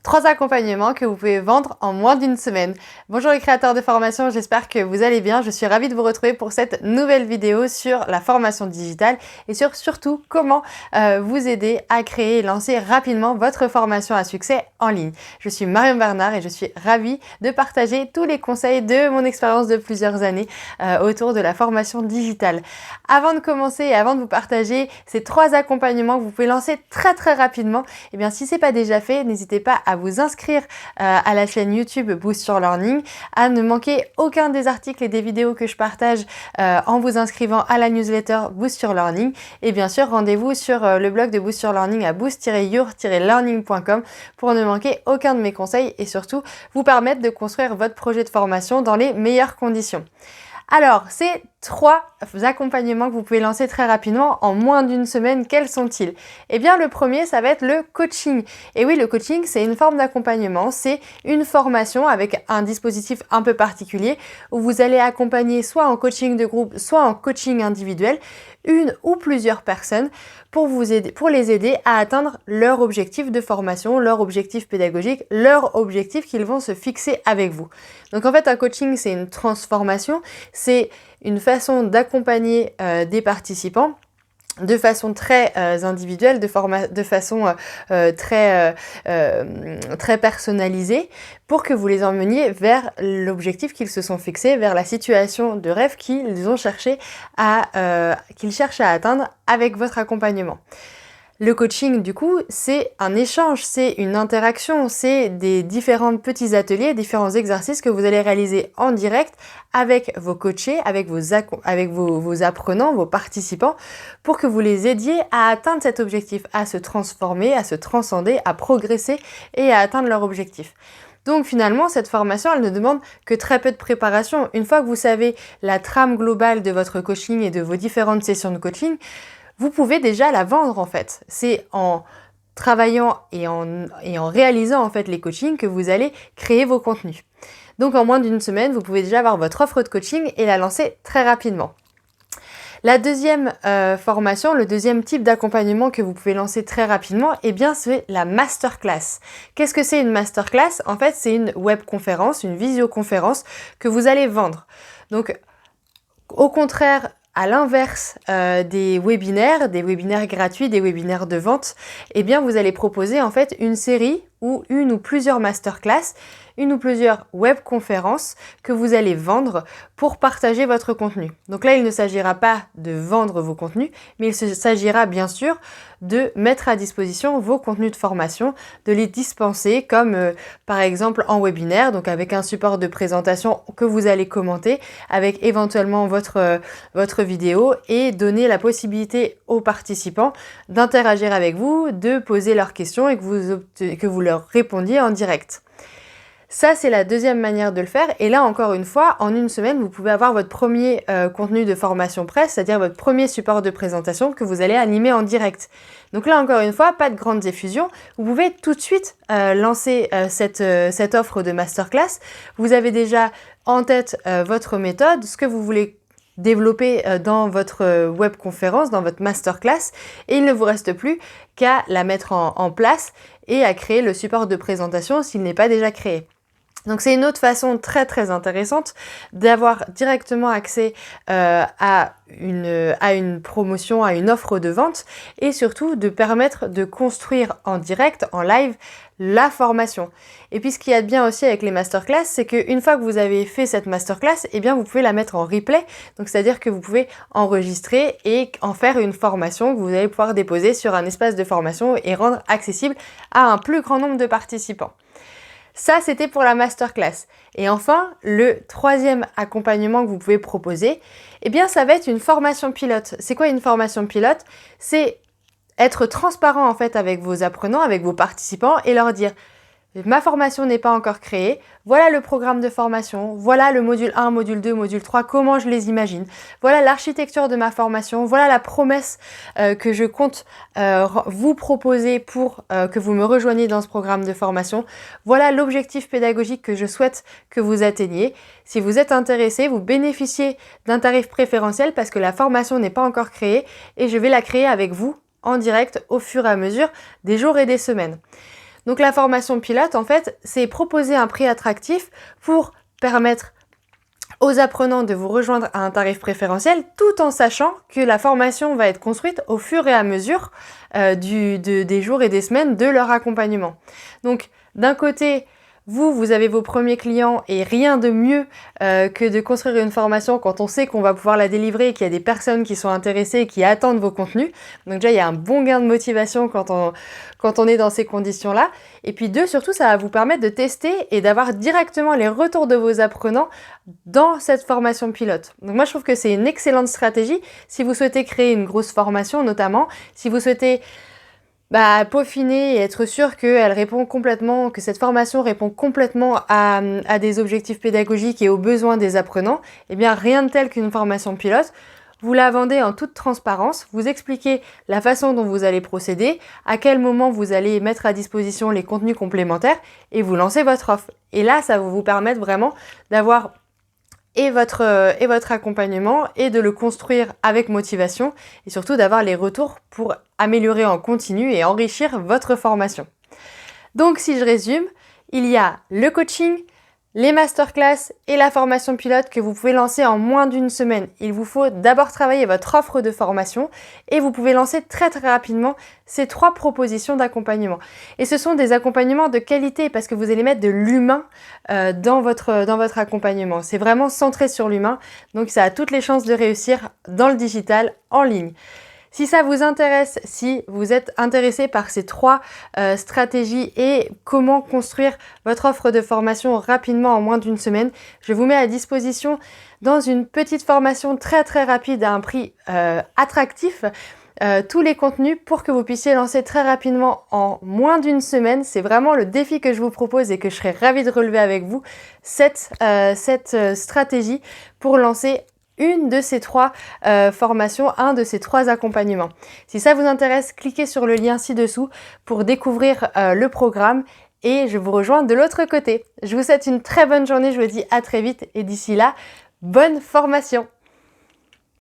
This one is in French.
3 accompagnements que vous pouvez vendre en moins d'une semaine. Bonjour les créateurs de formation, j'espère que vous allez bien. Je suis ravie de vous retrouver pour cette nouvelle vidéo sur la formation digitale et sur surtout comment vous aider à créer et lancer rapidement votre formation à succès en ligne. Je suis Marion Bernard et je suis ravie de partager tous les conseils de mon expérience de plusieurs années autour de la formation digitale. Avant de commencer et avant de vous partager ces 3 accompagnements que vous pouvez lancer très rapidement, eh bien si c'est pas déjà fait, n'hésitez pas à vous inscrire à la chaîne YouTube Boost Your Learning, à ne manquer aucun des articles et des vidéos que je partage en vous inscrivant à la newsletter Boost Your Learning. Et bien sûr, rendez-vous sur le blog de Boost Your Learning à boost-your-learning.com pour ne manquer aucun de mes conseils et surtout vous permettre de construire votre projet de formation dans les meilleures conditions. Alors, ces 3 accompagnements que vous pouvez lancer très rapidement en moins d'une semaine, quels sont-ils? Eh bien, le premier, ça va être le coaching. Et oui, le coaching, c'est une forme d'accompagnement, c'est une formation avec un dispositif un peu particulier où vous allez accompagner soit en coaching de groupe, soit en coaching individuel, une ou plusieurs personnes pour les aider à atteindre leur objectif de formation, leur objectif pédagogique, leur objectif qu'ils vont se fixer avec vous. Donc en fait, un coaching, c'est une transformation, c'est une façon d'accompagner des participants de façon très individuelle, de façon très personnalisée, pour que vous les emmeniez vers l'objectif qu'ils se sont fixés, vers la situation de rêve qu'ils cherchent à atteindre avec votre accompagnement. Le coaching, du coup, c'est un échange, c'est une interaction, c'est des différents petits ateliers, différents exercices que vous allez réaliser en direct avec vos coachés, avec vos apprenants, vos participants, pour que vous les aidiez à atteindre cet objectif, à se transformer, à se transcender, à progresser et à atteindre leur objectif. Donc finalement, cette formation, elle ne demande que très peu de préparation. Une fois que vous savez la trame globale de votre coaching et de vos différentes sessions de coaching, vous pouvez déjà la vendre en fait. C'est en travaillant et en réalisant en fait les coachings que vous allez créer vos contenus. Donc en moins d'une semaine, vous pouvez déjà avoir votre offre de coaching et la lancer très rapidement. La deuxième formation, le deuxième type d'accompagnement que vous pouvez lancer très rapidement, eh bien c'est la masterclass. Qu'est-ce que c'est une masterclass? En fait, c'est une webconférence, une visioconférence que vous allez vendre. Donc au contraire, à l'inverse des webinaires gratuits, des webinaires de vente, eh bien vous allez proposer en fait une série ou une ou plusieurs masterclass, une ou plusieurs webconférences que vous allez vendre pour partager votre contenu. Donc là, il ne s'agira pas de vendre vos contenus, mais il s'agira bien sûr de mettre à disposition vos contenus de formation, de les dispenser comme par exemple en webinaire, donc avec un support de présentation que vous allez commenter, avec éventuellement votre vidéo et donner la possibilité aux participants d'interagir avec vous, de poser leurs questions et que vous leur répondiez en direct. Ça, c'est la deuxième manière de le faire. Et là, encore une fois, en une semaine, vous pouvez avoir votre premier contenu de formation presse, c'est-à-dire votre premier support de présentation que vous allez animer en direct. Donc là, encore une fois, pas de grande diffusion. Vous pouvez tout de suite lancer cette offre de masterclass. Vous avez déjà en tête votre méthode, ce que vous voulez développer dans votre webconférence, dans votre masterclass, et il ne vous reste plus qu'à la mettre en place et à créer le support de présentation s'il n'est pas déjà créé. Donc c'est une autre façon très intéressante d'avoir directement accès à une promotion, à une offre de vente et surtout de permettre de construire en direct, en live, la formation. Et puis ce qu'il y a de bien aussi avec les masterclass, c'est qu'une fois que vous avez fait cette masterclass, eh bien vous pouvez la mettre en replay. Donc c'est-à-dire que vous pouvez enregistrer et en faire une formation que vous allez pouvoir déposer sur un espace de formation et rendre accessible à un plus grand nombre de participants. Ça, c'était pour la masterclass. Et enfin, le troisième accompagnement que vous pouvez proposer, eh bien, ça va être une formation pilote. C'est quoi une formation pilote? C'est être transparent en fait avec vos apprenants, avec vos participants et leur dire ma formation n'est pas encore créée, voilà le programme de formation, voilà le module 1, module 2, module 3, comment je les imagine, voilà l'architecture de ma formation, voilà la promesse que je compte vous proposer pour que vous me rejoigniez dans ce programme de formation, voilà l'objectif pédagogique que je souhaite que vous atteigniez. Si vous êtes intéressé, vous bénéficiez d'un tarif préférentiel parce que la formation n'est pas encore créée et je vais la créer avec vous en direct au fur et à mesure des jours et des semaines. Donc la formation pilote, en fait, c'est proposer un prix attractif pour permettre aux apprenants de vous rejoindre à un tarif préférentiel, tout en sachant que la formation va être construite au fur et à mesure des jours et des semaines de leur accompagnement. Donc d'un côté, vous avez vos premiers clients et rien de mieux que de construire une formation quand on sait qu'on va pouvoir la délivrer et qu'il y a des personnes qui sont intéressées et qui attendent vos contenus. Donc déjà, il y a un bon gain de motivation quand on est dans ces conditions-là. Et puis deux, surtout, ça va vous permettre de tester et d'avoir directement les retours de vos apprenants dans cette formation pilote. Donc moi, je trouve que c'est une excellente stratégie si vous souhaitez créer une grosse formation, notamment si vous souhaitez peaufiner et être sûr que cette formation répond complètement à des objectifs pédagogiques et aux besoins des apprenants. Eh bien, rien de tel qu'une formation pilote. Vous la vendez en toute transparence, vous expliquez la façon dont vous allez procéder, à quel moment vous allez mettre à disposition les contenus complémentaires et vous lancez votre offre. Et là, ça va vous permettre vraiment d'avoir et votre accompagnement et de le construire avec motivation et surtout d'avoir les retours pour améliorer en continu et enrichir votre formation. Donc si je résume, il y a le coaching, les masterclass et la formation pilote que vous pouvez lancer en moins d'une semaine. Il vous faut d'abord travailler votre offre de formation et vous pouvez lancer très rapidement ces 3 propositions d'accompagnement. Et ce sont des accompagnements de qualité parce que vous allez mettre de l'humain dans votre accompagnement. C'est vraiment centré sur l'humain, donc ça a toutes les chances de réussir dans le digital en ligne. Si ça vous intéresse, si vous êtes intéressé par ces 3 stratégies et comment construire votre offre de formation rapidement en moins d'une semaine, je vous mets à disposition dans une petite formation très rapide à un prix attractif tous les contenus pour que vous puissiez lancer très rapidement en moins d'une semaine. C'est vraiment le défi que je vous propose et que je serais ravie de relever avec vous, cette stratégie pour lancer une de ces 3 formations, un de ces 3 accompagnements. Si ça vous intéresse, cliquez sur le lien ci-dessous pour découvrir le programme et je vous rejoins de l'autre côté. Je vous souhaite une très bonne journée, je vous dis à très vite et d'ici là, bonne formation!